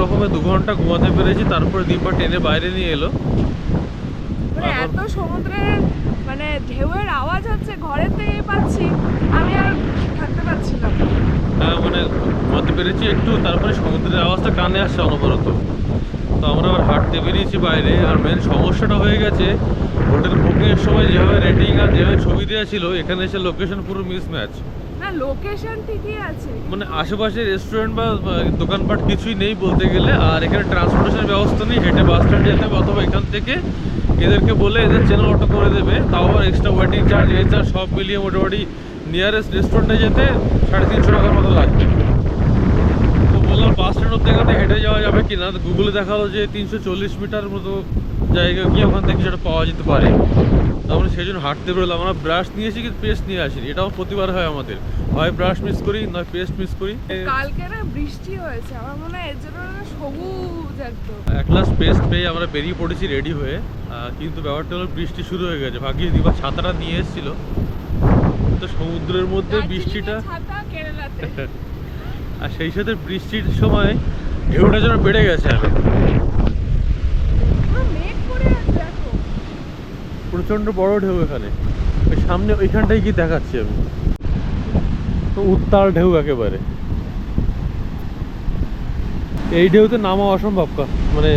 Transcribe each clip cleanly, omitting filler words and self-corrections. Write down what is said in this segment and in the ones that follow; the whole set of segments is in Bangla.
রকমে 2 ঘন্টা ঘুমাতে পেরেছি, তারপরে দীপা টেনে বাইরে নিয়ে এলো। মানে এত সমুদ্রের মানে ঢেউয়ের আওয়াজ হচ্ছে ঘরের থেকেই পাচ্ছি, আমি আর থাকতে পারছিলাম না। হ্যাঁ মানে ঘুমাতে পেরেছি একটু, তারপরে সমুদ্রের আওয়াজটা কানে আসছে অনবরত। তো আমরা আবার হাঁটতে বেরিয়েছি বাইরে। আর মেন সমস্যাটা হয়ে গেছে, হোটেল বুকিংয়ের সময় যেভাবে রেটিং আর যেভাবে ছবি দেওয়া ছিল, এখানে এসে লোকেশন পুরো মিসম্যাচ। না লোকেশন ঠিকই আছে, মানে আশেপাশে রেস্টুরেন্ট বা দোকানপাট কিছুই নেই বলতে গেলে। আর এখানে ট্রান্সপোর্টেশনের ব্যবস্থা নেই, হেঁটে বাস স্ট্যান্ড যেতে হবে, অথবা এখান থেকে এদেরকে বলে এদের চ্যানেল অটো করে দেবে। তাও আবার এক্সট্রা ওয়েটিং চার্জ এই চার্জ সব মিলিয়ে মোটামুটি নিয়ারেস্ট রেস্টুরেন্টে যেতে 350 টাকার মতো লাগবে। তো বললাম বাস স্ট্যান্ড অব্দি এখান থেকে হেঁটে যাওয়া যাবে কি না। গুগলে দেখালো যে 340 মিটার মতো জায়গা গিয়ে ওখান থেকে সেটা পাওয়া যেতে পারে। তারপরে সেই জন্য হাঁটতে বেরোলাম। আমরা ব্রাশ নিয়েছি কিন্তু পেস্ট নিয়ে আসিনি। এটাও প্রতিবার হয় আমাদের, হয় ব্রাশ মিস করি নয় পেস্ট মিস করি। কালকে না বৃষ্টি হয়েছে, আমার মনে হয় এর জন্য না সবুজ একদম। এক গ্লাস পেস্ট পেয়ে আমরা বেরিয়ে পড়েছি রেডি হয়ে। কিন্তু ব্যাপারটা হলো বৃষ্টি শুরু হয়ে গেছে। ভাগ্যিস দিবা ছাতাটা নিয়ে এসেছিল, তো সমুদ্রের মধ্যে বৃষ্টিটা ছাতা কেরালাতে। আর সেই সাথে বৃষ্টির সময় ঢেউটা যেন বেড়ে গেছে। আমি পুরো মেঘ করে আছে দেখো। প্রচন্ড বড় ঢেউ এখানে। ওই সামনে ওইখানটাই কি দেখাচ্ছি আমি, তো উত্তাল ঢেউ একেবারে। এই ঢেউতে নামা অসম্ভব। মানে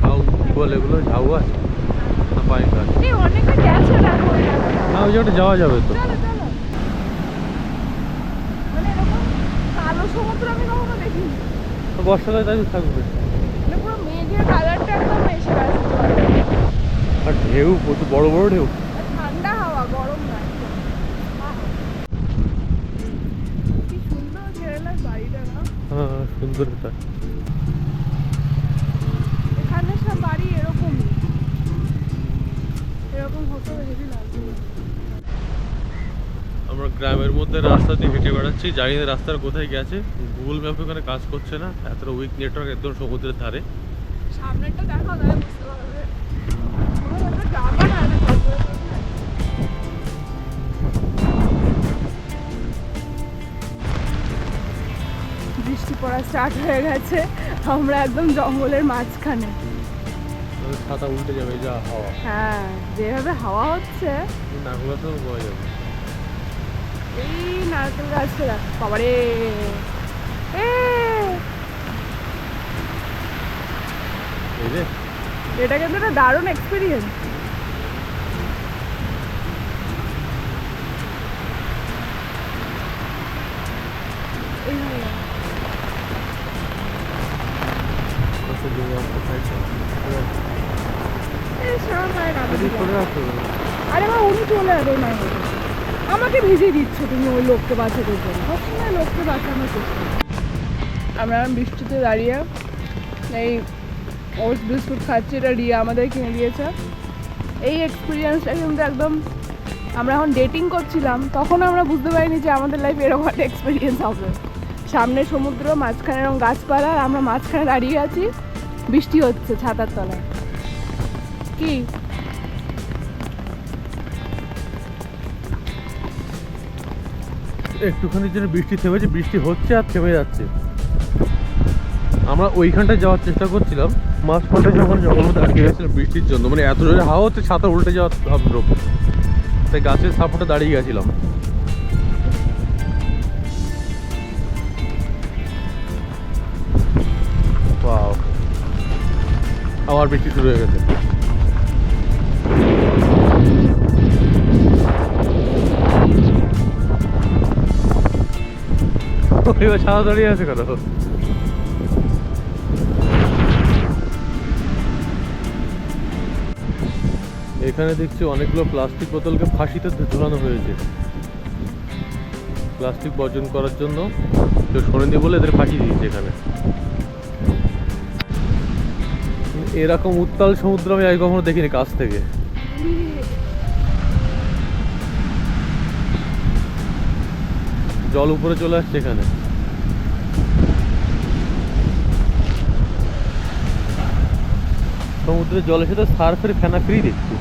ঝাউ কি বলে এগুলো, ঝাউ আছে না পাইন গাছ? এই অনেকে গেছে দেখো ওই না ওই জায়গাটা যাওয়া যাবে তো। চলো চলো। মানে এরকম কালো সমুদ্র আমি কখনো দেখিনি। বর্ষাকালে তাই থাকবে। মানে পুরো মেঘের কালারটা একদম এসে গেছে। আর ঢেউ প্রচুর বড় বড় ঢেউ। আর ঠান্ডা হাওয়া, গরম না একদম। কি সুন্দর কেরালার বাড়িটা না। হ্যাঁ সুন্দর এটা। এখানে সব বাড়ি এরকমই, এরকম হতো হেভি লাগবে। আমরা গ্রামের মধ্যে রাস্তা দিয়ে হেঁটে বেড়াচ্ছি, জানি না রাস্তার কোথায় গেছে। গুগল ম্যাপ ওখানে কাজ করছে না, এতটা উইক নেটওয়ার্ক একদম সমুদ্রের ধারে। সামনেরটা দেখাও তাহলে বুঝতে পারবে। পুরো একটা গ্রামে না, এটা জঙ্গলের মধ্যে। বৃষ্টি পড়া স্টার্ট হয়ে গেছে, আমরা একদম জঙ্গলের মাঝখানে। ছাতা উল্টে যাবে যা হাওয়া। হ্যাঁ যেভাবে হাওয়া হচ্ছে, নাগুলা তো বয়ে যাবে। এই নারকেল গাছটা দেখ বাবারে। এই রে এটা কিন্তু একটা দারুণ এক্সপিরিয়েন্স। আরে মা উনি চলে যাবে না, আমাকে ভিজিয়ে দিচ্ছ তুমি ওই লোককে বাঁচানোর জন্য, সবসময় লোককে বাঁচানোর চেষ্টা। আমরা বৃষ্টিতে দাঁড়িয়ে এই ওটস বিস্কুট খাচ্ছি, এটা রিয়া আমাদের কিনে দিয়েছে। এই এক্সপিরিয়েন্সটা কিন্তু একদম, আমরা এখন ডেটিং করছিলাম তখন আমরা বুঝতে পারিনি যে আমাদের লাইফে এরকম একটা এক্সপিরিয়েন্স হবে। সামনে সমুদ্র, মাঝখানে এরকম গাছপালা, আর আমরা মাঝখানে দাঁড়িয়ে আছি, বৃষ্টি হচ্ছে ছাতার তলায়। কি একটুখানির জন্য বৃষ্টি থেমেছে, বৃষ্টি হচ্ছে আর থেমে যাচ্ছে। আমরা ওইখানটায় যাওয়ার চেষ্টা করছিলাম, মাঝখানটায় যখন মধ্যে আটকে গেছিলাম বৃষ্টির জন্য। মানে এত জোরে হাওয়া হচ্ছে, ছাতা উল্টে যাওয়ার ভাবল, তাই গাছের সাপোর্টে দাঁড়িয়ে গেছিলাম। ওয়াও, আবার বৃষ্টি শুরু হয়ে গেছে। এবার ছাতা দাঁড়িয়ে আছে কেন? এখানে দেখছি অনেকগুলো প্লাস্টিক বোতলকে ফাঁসিতে ঝোলানো হয়েছে, প্লাস্টিক বর্জন করার জন্য। কেউ শোনেনি বলে এদের ফাঁসি দিয়েছে এখানে। এরকম উত্তাল সমুদ্র আমি আগে কখনো দেখিনি কাছ থেকে। জল উপরে চলে আসছে এখানে। সমুদ্রের জলের সাথে সার্ফের ফেনা ফ্রি দেখছি।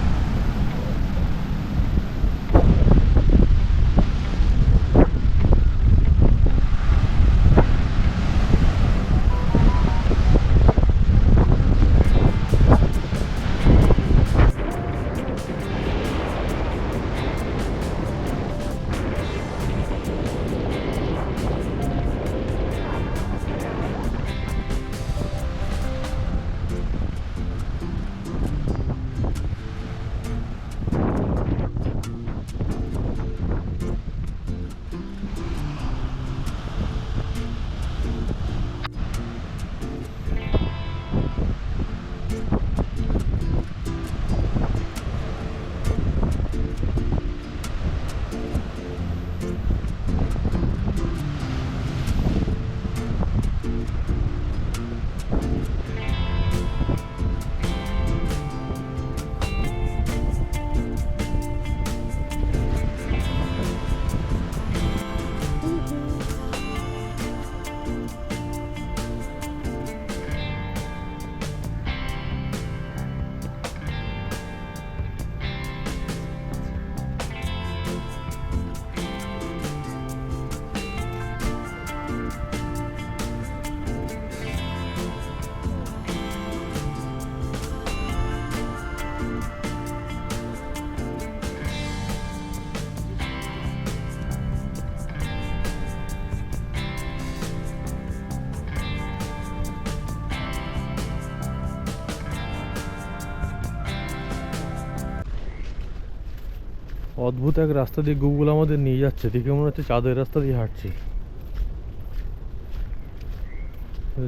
অদ্ভুত এক রাস্তা দিয়ে গুগল আমাদের নিয়ে যাচ্ছে, দেখে মনে হচ্ছে চাঁদের রাস্তা দিয়ে হাঁটছি।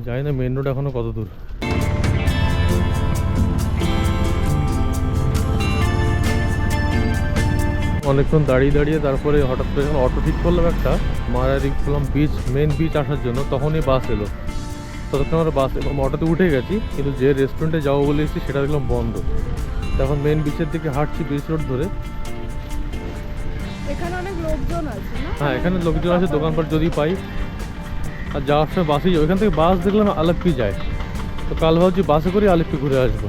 জানি না মেন রোড এখনো কত দূর। অনেকক্ষণ দাঁড়িয়ে দাঁড়িয়ে তারপরে হঠাৎ করে যখন অটো ঠিক করলাম একটা, মারারি করলাম বিচ, মেন বিচ আসার জন্য, তখনই বাস এলো। ততক্ষণ আমরা বাস এবং অটোতে উঠে গেছি, কিন্তু যে রেস্টুরেন্টে যাবো বলে এসেছি সেটা দেখলাম বন্ধ। তখন মেন বিচের দিকে হাঁটছি বিচ রোড ধরে। এখানে অনেক লোকজন আছে না? হ্যাঁ, এখানে লোকজন আছে, দোকানপাট যদি পাই। আর যাওয়ার সময় বাসেই যাবো, এখান থেকে বাস দেখলাম আলেপ্পি যায়, তো কাল ভাবছি বাসে করে আলেপ্পি ঘুরে আসবো।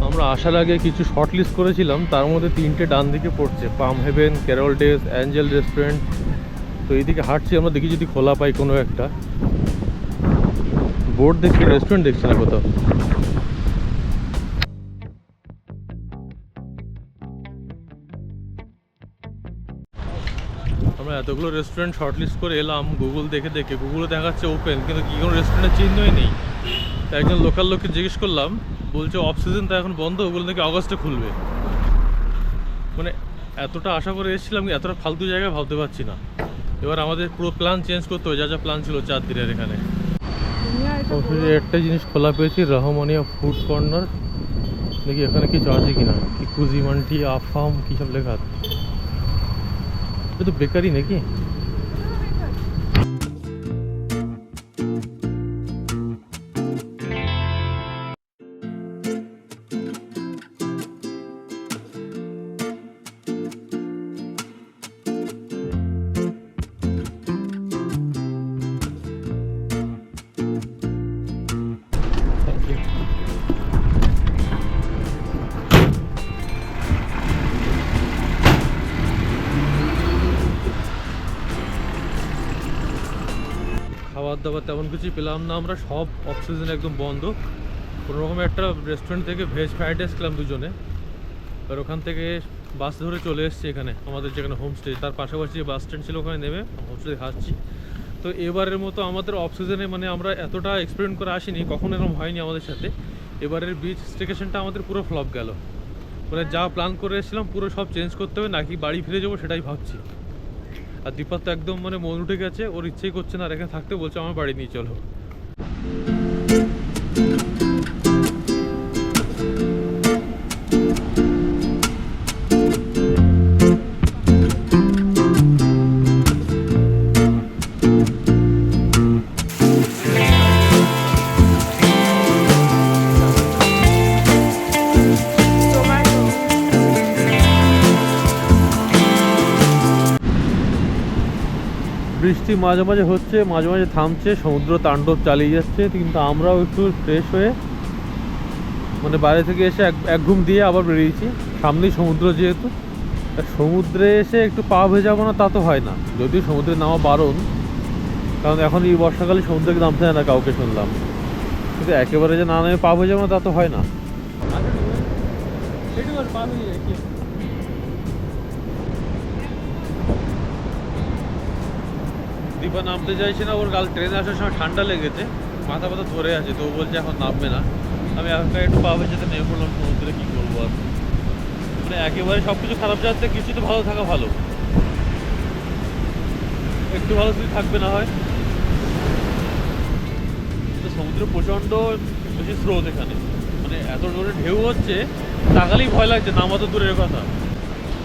আমরা আসার আগে কিছু শর্ট লিস্ট করেছিলাম, তার মধ্যে 3টে ডান দিকে পড়ছে, Palm Haven, Carol Days, Angel restaurant. তো এইদিকে হাঁটছি আমরা, দেখি যদি খোলা পাই কোনো একটা। বোর্ড দেখছি, রেস্টুরেন্ট দেখছি না কোথাও। আমরা এতগুলো রেস্টুরেন্ট শর্ট লিস্ট করে এলাম গুগল দেখে দেখে, গুগলে দেখাচ্ছে ওপেন, কিন্তু কি কোনো রেস্টুরেন্টের চিহ্নই নেই। তাই একজন লোকাল লোককে জিজ্ঞেস করলাম, বলছে অফ সিজন তো এখন বন্ধ, ওগুলো নাকি অগস্টে খুলবে। মানে এতটা আশা করে এসেছিলাম, এতটা ফালতু জায়গায় ভাবতে পারছি না। এবার আমাদের পুরো প্ল্যান চেঞ্জ করতে হবে, যা যা প্ল্যান ছিল 4 দিনের এখানে। একটা জিনিস খোলা পেয়েছি, রহমানিয়া ফুড কর্নার। দেখি এখানে কিছু আছে কিনা, কি কুজিমান্টি আফাম কী সব লেখা আছে। এটা তো বেকারি নাকি? খাবার দাবার তেমন কিছুই পেলাম না আমরা, সব অফ সিজন একদম বন্ধ। কোনো রকম একটা রেস্টুরেন্ট থেকে ভেজ ফ্রাইড রাইস খেলাম দুজনে, আর ওখান থেকে বাস ধরে চলে এসেছি এখানে আমাদের যেখানে হোমস্টে, তার পাশাপাশি যে বাস স্ট্যান্ড ছিল ওখানে নেমে হোমস্টে খাচ্ছি। তো এবারের মতো আমাদের অফ সিজনে মানে আমরা এতটা এক্সপেরিমেন্ট করে আসিনি, কখনো এরকম হয়নি আমাদের সাথে। এবারের বিচ স্টেকেশনটা আমাদের পুরো ফ্লপ গেল। মানে যা প্ল্যান করে এসেছিলাম পুরো সব চেঞ্জ করতে হবে, নাকি বাড়ি ফিরে যাবো সেটাই ভাবছি। আর দীপার তো একদম মানে মন উঠে গেছে, ওর ইচ্ছেই করছে না আর এখানে থাকতে, বলছে আমার বাড়ি নিয়ে চলো। বৃষ্টি মাঝে মাঝে হচ্ছে, মাঝে মাঝে থামছে, সমুদ্র তাণ্ডব চালিয়ে যাচ্ছে, কিন্তু আমরাও একটু ফ্রেশ হয়ে মানে বাইরে থেকে এসে এক ঘুম দিয়ে আবার বেরিয়েছি। সামনেই সমুদ্র যেহেতু, সমুদ্রে এসে একটু পা ভেজাবো না তা তো হয় না, যদিও সমুদ্রে নামা বারণ, কারণ এখন এই বর্ষাকালে সমুদ্রে নামতে হয় না কাউকে শুনলাম, কিন্তু একেবারে যে না নামে পা ভেজাবো না তা তো হয় না। দীপা নামতে চাইছে না, ওর কাল ট্রেনে আসার সময় ঠান্ডা লেগেছে, মাথা ব্যথা ধরে আছে, তো ও বলছে এখন নামবে না। আমি একা একটু পা ভেজাতে নেমে পড়লাম সমুদ্রে, কী করবো আর। মানে একেবারে সব কিছু খারাপ যাচ্ছে, কিছু তো ভালো থাকা ভালো, একটু ভালো যদি থাকবে না হয়। তো সমুদ্রে প্রচণ্ড বেশি স্রোত এখানে, মানে এত জোরে ঢেউ হচ্ছে, তাকালেই ভয় লাগছে, নামা তো দূরের কথা।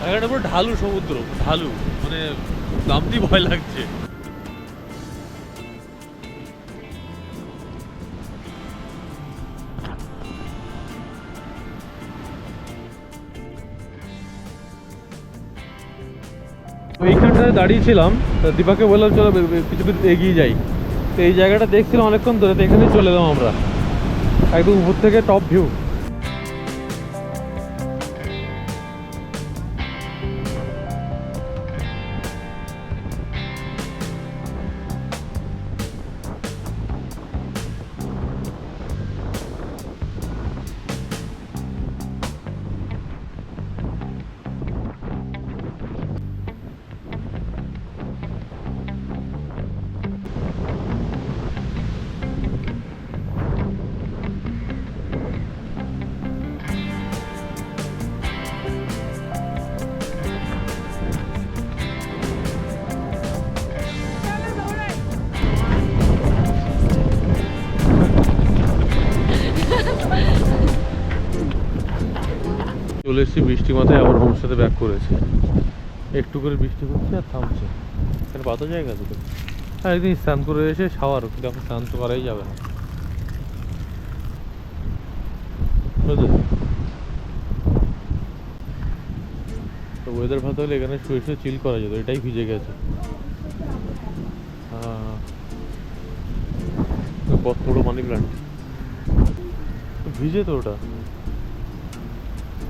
এখানে পুরো ঢালু সমুদ্র, ঢালু, মানে নামতেই ভয় লাগছে। এইখানটায় দাঁড়িয়েছিলাম, দীপাকে বললাম চলো কিছু কিছু এগিয়ে যাই, তো এই জায়গাটা দেখছিলাম অনেকক্ষণ ধরে, তো এখানে চলে এলাম আমরা, একদম উপর থেকে টপ ভিউ। চলে এসেছি বৃষ্টি মাথায়, আবার হোমস্টেতে ব্যাক করেছে। একটু করে বৃষ্টি হচ্ছে আর থামছে। এখানে পাতা জায়গা আছে তো। হ্যাঁ, একদিন স্নান করে এসে শাওয়ার, কিন্তু এখন স্নান তো করাই যাবে না, বুঝলি? তো ওয়েদার ভালো হলে এখানে শুয়ে শুয়ে চিল করা যেত। এটাই ভিজে গেছে। কত বড় মানি প্ল্যান্ট, ভিজে তো ওটা,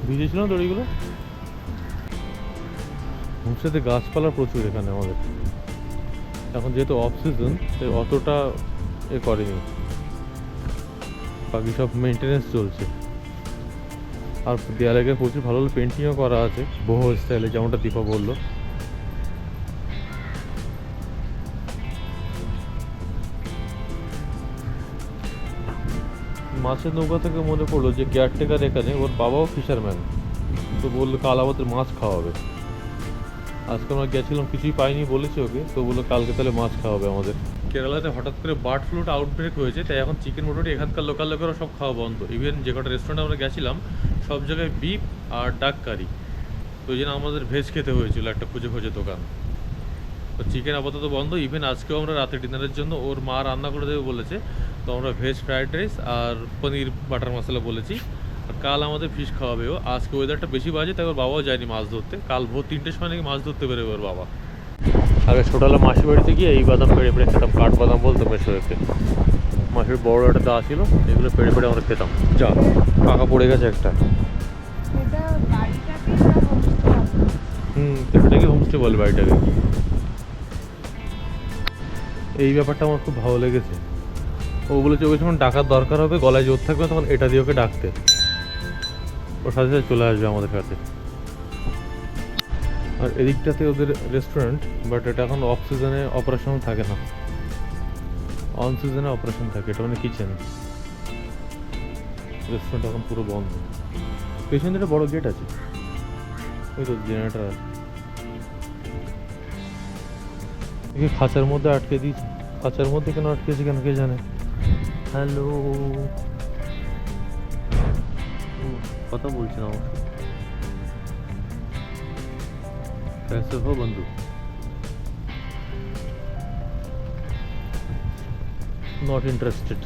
ভিজেছিল না দড়িগুলো। হোমস্টেতে গাছপালা প্রচুর এখানে আমাদের। এখন যেহেতু অফ সিজন, অতটা করেনি, বাকি সব মেনটেনেন্স চলছে। আর দেয়ালে প্রচুর ভালো ভালো পেন্টিংও করা আছে বহু স্টাইলে, যেমনটা দীপা বললো। মাছের নৌকা থেকে মনে পড়লো যে কেয়ারটেকার এখানে, ওর বাবাও ফিশারম্যান, তো বললো কাল আমাদের মাছ খাওয়াবে। আজকে আমরা গেছিলাম, কিছুই পাইনি বলেছি ওকে, তো বললো কালকে তাহলে মাছ খাওয়াবে আমাদের। কেরালাতে হঠাৎ করে বার্ড ফ্লুটা আউটব্রেক হয়েছে, তাই এখন চিকেন মোটামুটি এখানকার লোকাল লোকেরা সব খাওয়া বন্ধ। ইভেন যে কটা রেস্টুরেন্টে আমরা গেছিলাম সব জায়গায় বিফ আর ডাক কারি, তো ওই জন্য আমাদের ভেজ খেতে হয়েছিল একটা খুঁজে খুঁজে দোকান। তো চিকেন আপাতত বন্ধ। ইভেন আজকেও আমরা রাতে ডিনারের জন্য ওর মা রান্না করে দেবে বলেছে, তো আমরা ভেজ ফ্রাইড রাইস আর পনির বাটার মশলা বলেছি। আর কাল আমাদের ফিশ খাওয়াবে ও। আজকে ওয়েদারটা বেশি বাজে, তাই ওর বাবাও যায়নি মাছ ধরতে। কাল ভোর 3টের সময় নাকি মাছ ধরতে বেরোবে ওর বাবা। আগে ছোটবেলা মাসির বাড়িতে গিয়ে এই বাদাম পেড়ে পেড়ে খেতাম, কাঠ বাদাম বলতো মেশোকে। মাসির বড় একটা দা ছিল, এগুলো পেড়ে পেড়ে আমরা খেতাম। যা পাকা পড়ে গেছে একটা। এটাকে হোমস্টে বলে বাড়িটাকে। এই ব্যাপারটা আমার খুব ভালো লেগেছে। ও বলেছে ওই যখন ডাকার দরকার হবে, গলায় জোর থাকবে তখন এটা দিয়ে ওকে ডাকতে, ওর সাথে সাথে চলে আসবে আমাদের কাছে। আর এদিকটাতে ওদের রেস্টুরেন্ট, বাট এটা এখন অফ সিজনে অপারেশন থাকে না, অন সিজনে অপারেশন থাকে। এটা মানে কিচেন, রেস্টুরেন্ট এখন পুরো বন্ধ। পেছনে একটা বড় গেট আছে, ওই তো জেনারেটার আছে। খাঁচার মধ্যে আটকে দিয়েছে, খাঁচার মধ্যে কেন আটকেছে কেন কে জানে। হ্যালো, কথা বলছি না আমার। कैसे हो बंधु? Not interested.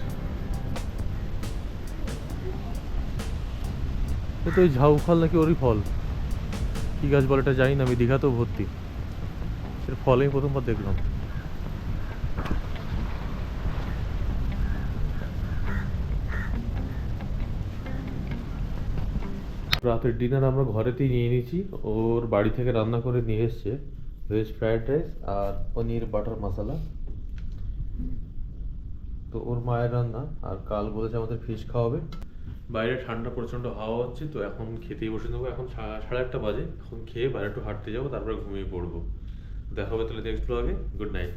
এ তো ওই ঝাউ ফল নাকি ওরই ফল, কি গাছ বলে এটা জানি না। আমি দীঘাতেও ভর্তি, এর ফল আমি প্রথমবার দেখলাম। রাতের ডিনার আমরা ঘরেতেই নিয়ে নিয়েছি, ওর বাড়ি থেকে রান্না করে নিয়ে এসছে ভেজ ফ্রাইড রাইস আর পনির বাটার মশলা, তো ওর মায়ের রান্না। আর কাল বলেছে আমাদের ফিশ খাওয়াবে। বাইরে ঠান্ডা প্রচণ্ড হাওয়া হচ্ছে, তো এখন খেতেই বসে নেবো। এখন 1:30 বাজে, এখন খেয়ে বাইরে একটু হাঁটতে যাবো, তারপরে ঘুমিয়ে পড়বো। দেখা হবে তাহলে নেক্সট ব্লগে। Good night.